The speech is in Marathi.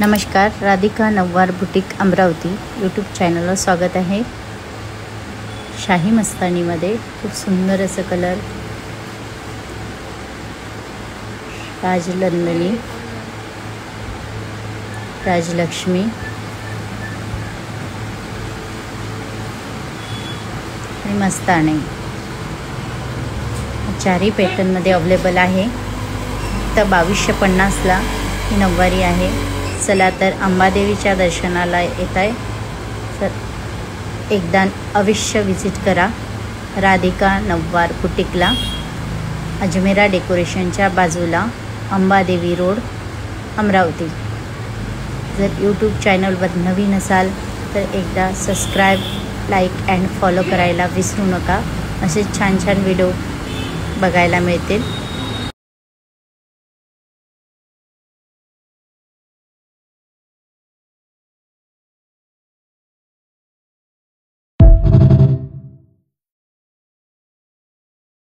नमस्कार, राधिका नववार बुटीक अमरावती यूट्यूब चॅनलवर स्वागत आहे। शाही मस्तानीमध्ये खूप सुंदर असं कलर, राजलंदनी, राजलक्ष्मी आणि मस्तानी चारही पॅटर्नमध्ये अवेलेबल आहे। तर 2250ला ही नववारी आहे। चला तर अंबादेवीच्या दर्शनाला येत आहे तर एकदा अवश्य विजिट करा राधिका नववार बुटीकला, अजमेरा डेकोरेशनच्या बाजूला, अंबादेवी रोड, अमरावती। जर यूट्यूब चॅनलवर नवीन असाल तर एकदा सबस्क्राईब, लाईक अँड फॉलो करायला विसरू नका। असे छान छान व्हिडिओ बघायला मिळतील।